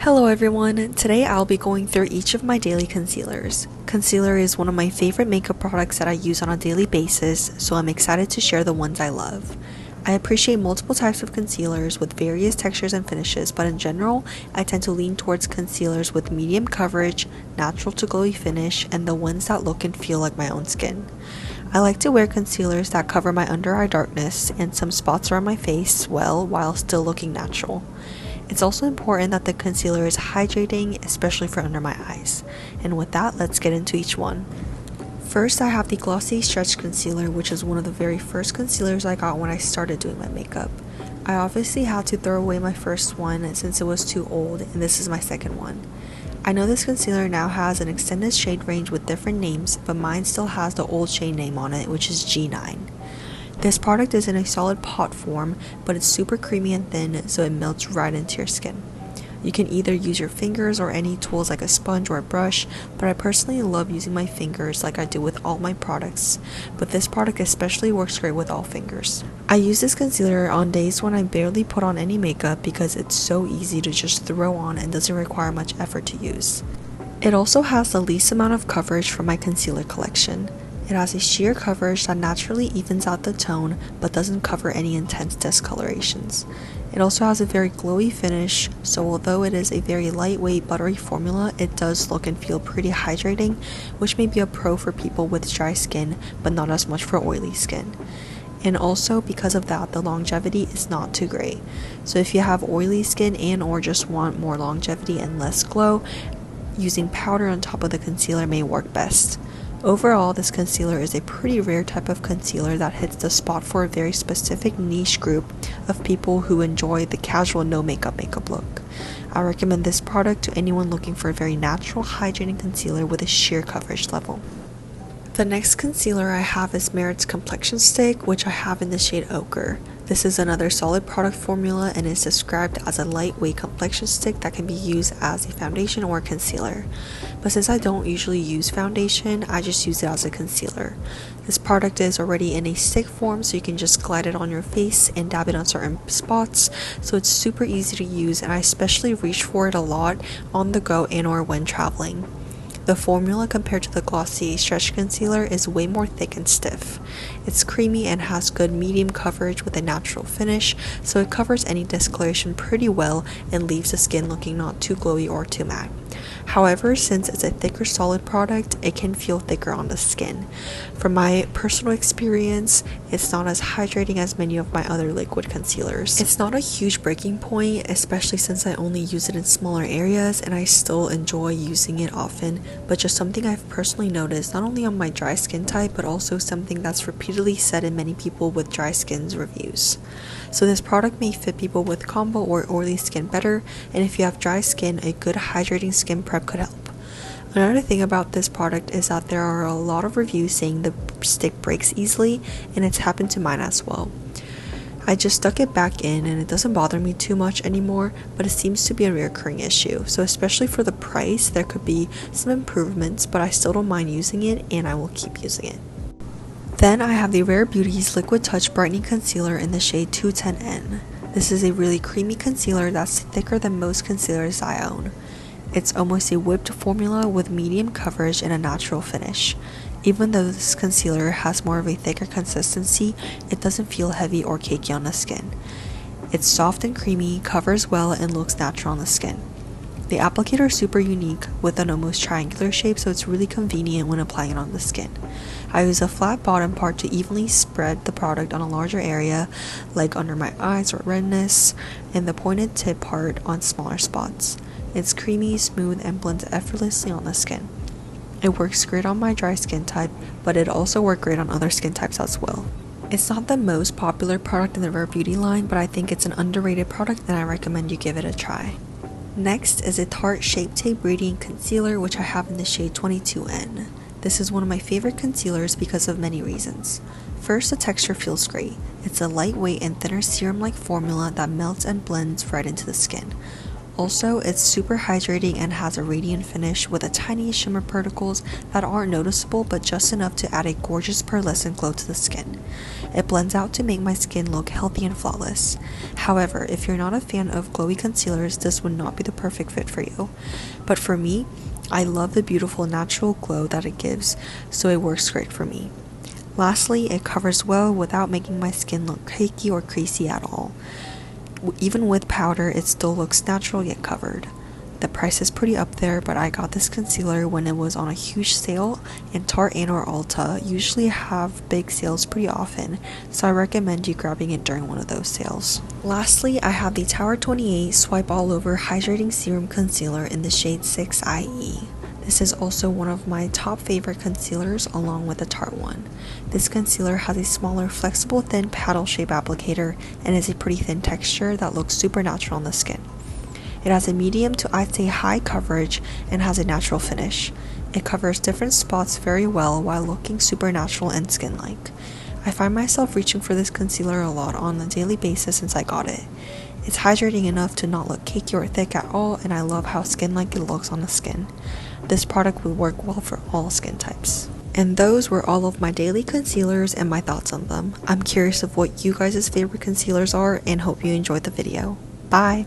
Hello everyone, today I'll be going through each of my daily concealers. Concealer is one of my favorite makeup products that I use on a daily basis, so I'm excited to share the ones I love. I appreciate multiple types of concealers with various textures and finishes, but in general, I tend to lean towards concealers with medium coverage, natural to glowy finish, and the ones that look and feel like my own skin. I like to wear concealers that cover my under eye darkness and some spots around my face well while still looking natural. It's also important that the concealer is hydrating, especially for under my eyes. And with that, let's get into each one. First, I have the Glossy Stretch Concealer, which is one of the very first concealers I got when I started doing my makeup. I obviously had to throw away my first one since it was too old, and this is my second one. I know this concealer now has an extended shade range with different names, but mine still has the old shade name on it, which is G9. This product is in a solid pot form, but it's super creamy and thin, so it melts right into your skin. You can either use your fingers or any tools like a sponge or a brush, but I personally love using my fingers like I do with all my products, but this product especially works great with all fingers. I use this concealer on days when I barely put on any makeup because it's so easy to just throw on and doesn't require much effort to use. It also has the least amount of coverage from my concealer collection. It has a sheer coverage that naturally evens out the tone but doesn't cover any intense discolorations. It also has a very glowy finish, so although it is a very lightweight buttery formula, it does look and feel pretty hydrating, which may be a pro for people with dry skin but not as much for oily skin. And also because of that, the longevity is not too great. So if you have oily skin and or just want more longevity and less glow, using powder on top of the concealer may work best. Overall, this concealer is a pretty rare type of concealer that hits the spot for a very specific niche group of people who enjoy the casual no makeup look. I recommend this product to anyone looking for a very natural hydrating concealer with a sheer coverage level. The next concealer I have is Merit's Complexion Stick, which I have in the shade Ochre. This is another solid product formula and is described as a lightweight complexion stick that can be used as a foundation or concealer. But since I don't usually use foundation, I just use it as a concealer. This product is already in a stick form, so you can just glide it on your face and dab it on certain spots, so it's super easy to use, and I especially reach for it a lot on the go and or when traveling. The formula compared to the Glossy Stretch Concealer is way more thick and stiff. It's creamy and has good medium coverage with a natural finish, so it covers any discoloration pretty well and leaves the skin looking not too glowy or too matte. However, since it's a thicker solid product, it can feel thicker on the skin. From my personal experience, it's not as hydrating as many of my other liquid concealers. It's not a huge breaking point, especially since I only use it in smaller areas and I still enjoy using it often, but just something I've personally noticed not only on my dry skin type, but also something that's repeatedly said in many people with dry skin's reviews. So this product may fit people with combo or oily skin better, and if you have dry skin, a good hydrating skin prep could help. Another thing about this product is that there are a lot of reviews saying the stick breaks easily, and it's happened to mine as well. I just stuck it back in and it doesn't bother me too much anymore, but it seems to be a recurring issue. So especially for the price, there could be some improvements, but I still don't mind using it and I will keep using it. Then I have the Rare Beauty's Liquid Touch Brightening Concealer in the shade 210N. This is a really creamy concealer that's thicker than most concealers I own. It's almost a whipped formula with medium coverage and a natural finish. Even though this concealer has more of a thicker consistency, it doesn't feel heavy or cakey on the skin. It's soft and creamy, covers well, and looks natural on the skin. The applicator is super unique with an almost triangular shape, so it's really convenient when applying it on the skin. I use a flat bottom part to evenly spread the product on a larger area, like under my eyes or redness, and the pointed tip part on smaller spots. It's creamy, smooth, and blends effortlessly on the skin. It works great on my dry skin type, but it also works great on other skin types as well. It's not the most popular product in the Rare Beauty line, but I think it's an underrated product and I recommend you give it a try. Next is a Tarte Shape Tape Radiant Concealer, which I have in the shade 22N. This is one of my favorite concealers because of many reasons. First, the texture feels great. It's a lightweight and thinner serum-like formula that melts and blends right into the skin. Also, it's super hydrating and has a radiant finish with a tiny shimmer particles that aren't noticeable but just enough to add a gorgeous pearlescent glow to the skin. It blends out to make my skin look healthy and flawless. However, if you're not a fan of glowy concealers, this would not be the perfect fit for you. But for me, I love the beautiful natural glow that it gives, so it works great for me. Lastly, it covers well without making my skin look cakey or creasy at all. Even with powder, it still looks natural yet covered. The price is pretty up there, but I got this concealer when it was on a huge sale, and Tarte and or Ulta usually have big sales pretty often, so I recommend you grabbing it during one of those sales. Lastly, I have the Tower 28 Swipe All Over Hydrating Serum Concealer in the shade 6IE. This is also one of my top favorite concealers along with the Tarte one. This concealer has a smaller, flexible, thin paddle shape applicator and is a pretty thin texture that looks super natural on the skin. It has a medium to I'd say high coverage and has a natural finish. It covers different spots very well while looking super natural and skin-like. I find myself reaching for this concealer a lot on a daily basis since I got it. It's hydrating enough to not look cakey or thick at all, and I love how skin-like it looks on the skin. This product would work well for all skin types. And those were all of my daily concealers and my thoughts on them. I'm curious of what you guys' favorite concealers are and hope you enjoyed the video. Bye!